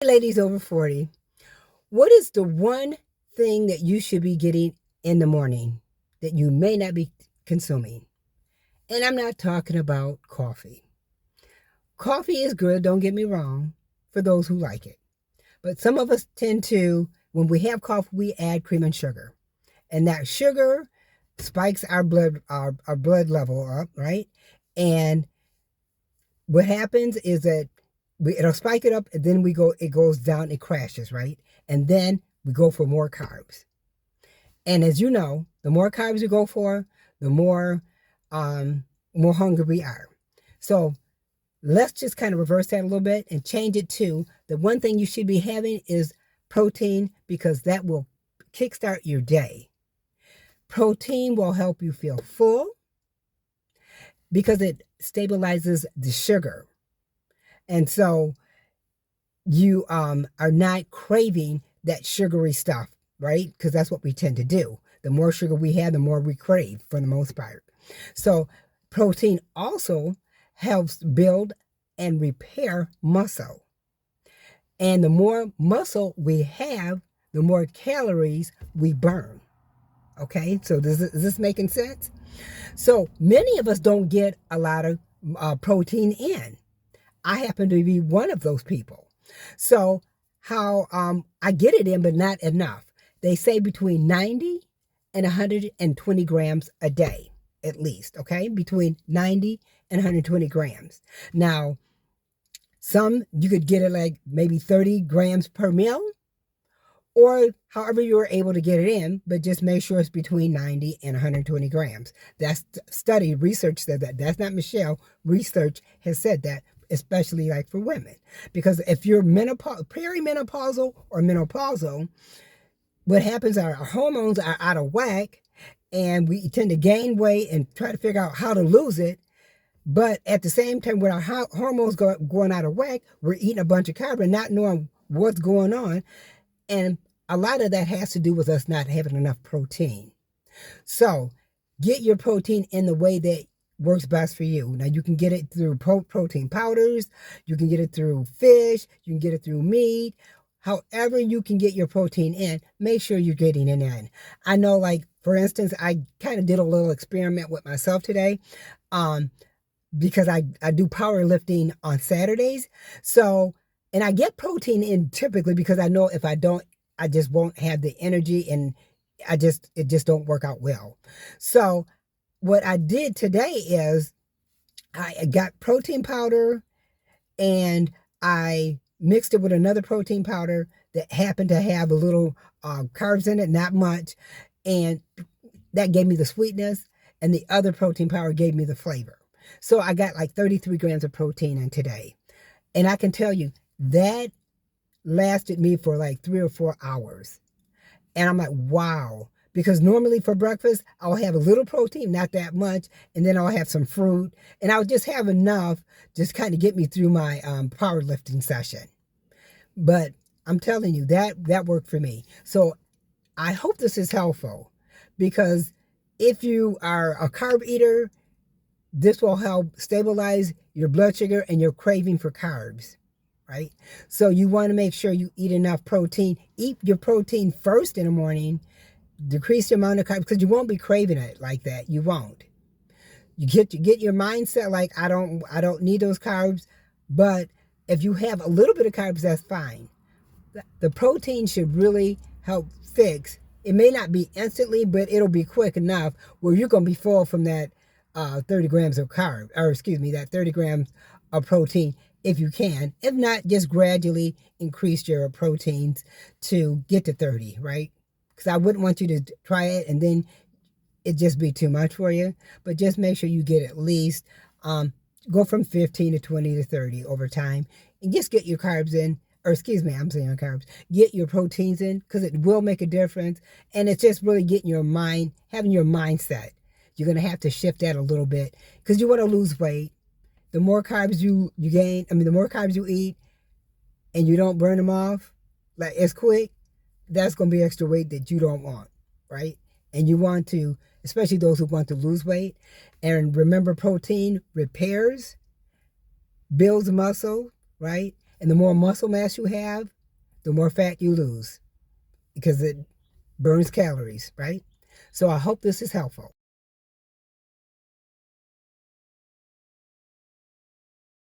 Ladies over 40, what is the one thing that you should be getting in the morning that you may not be consuming? And I'm not talking about coffee. Coffee is good, don't get me wrong, for those who like it. But some of us tend to, when we have coffee, we add cream and sugar. And that sugar spikes our blood level up, right? And what happens is that it'll spike it up, and then it goes down, it crashes, right? And then we go for more carbs. And as you know, the more carbs we go for, the more hungry we are. So let's just kind of reverse that a little bit and change it to the one thing you should be having is protein, because that will kickstart your day. Protein will help you feel full because it stabilizes the sugar. And so you are not craving that sugary stuff, right? Because that's what we tend to do. The more sugar we have, the more we crave for the most part. So protein also helps build and repair muscle. And the more muscle we have, the more calories we burn. Okay, so is this making sense? So many of us don't get a lot of protein in. I happen to be one of those people. So how I get it in, but not enough. They say between 90 and 120 grams a day, at least, okay? Between 90 and 120 grams. Now, some you could get it like maybe 30 grams per meal, or however you're able to get it in, but just make sure it's between 90 and 120 grams. That's study, research said that. That's not Michelle. Research has said that, especially like for women. Because if you're perimenopausal or menopausal, what happens are our hormones are out of whack, and we tend to gain weight and try to figure out how to lose it. But at the same time, with our hormones going out of whack, we're eating a bunch of carbs and not knowing what's going on. And a lot of that has to do with us not having enough protein. So get your protein in the way that works best for you. Now, you can get it through protein powders. You can get it through fish. You can get it through meat. However you can get your protein in, make sure you're getting it in. I know, like, for instance, I kind of did a little experiment with myself today because I do powerlifting on Saturdays. So, and I get protein in typically because I know if I don't, I just won't have the energy, and it just don't work out well. So what I did today is I got protein powder and I mixed it with another protein powder that happened to have a little carbs in it, not much. And that gave me the sweetness, and the other protein powder gave me the flavor. So I got like 33 grams of protein in today. And I can tell you, that lasted me for like 3 or 4 hours. And I'm like, wow. Because normally for breakfast, I'll have a little protein, not that much, and then I'll have some fruit. And I'll just have enough just kind of get me through my powerlifting session. But I'm telling you, that worked for me. So I hope this is helpful, because if you are a carb eater, this will help stabilize your blood sugar and your craving for carbs, right? So you want to make sure you eat enough protein. Eat your protein first in the morning. Decrease the amount of carbs, because you won't be craving it like that. You won't. You get your mindset like, I don't need those carbs. But if you have a little bit of carbs, that's fine. The protein should really help fix. It may not be instantly, but it'll be quick enough where you're going to be full from that 30 grams of carb, or excuse me, that 30 grams of protein if you can. If not, just gradually increase your proteins to get to 30, right? Because I wouldn't want you to try it and then it just be too much for you. But just make sure you get at least, go from 15 to 20 to 30 over time, and just get your carbs in. Or excuse me, I'm saying carbs. Get your proteins in, because it will make a difference. And it's just really getting your mind, having your mindset. You're going to have to shift that a little bit, because you want to lose weight. The more carbs you gain, the more carbs you eat and you don't burn them off like as quick, that's going to be extra weight that you don't want, right? And you want to, especially those who want to lose weight. And remember, protein repairs, builds muscle, right? And the more muscle mass you have, the more fat you lose because it burns calories, right? So I hope this is helpful.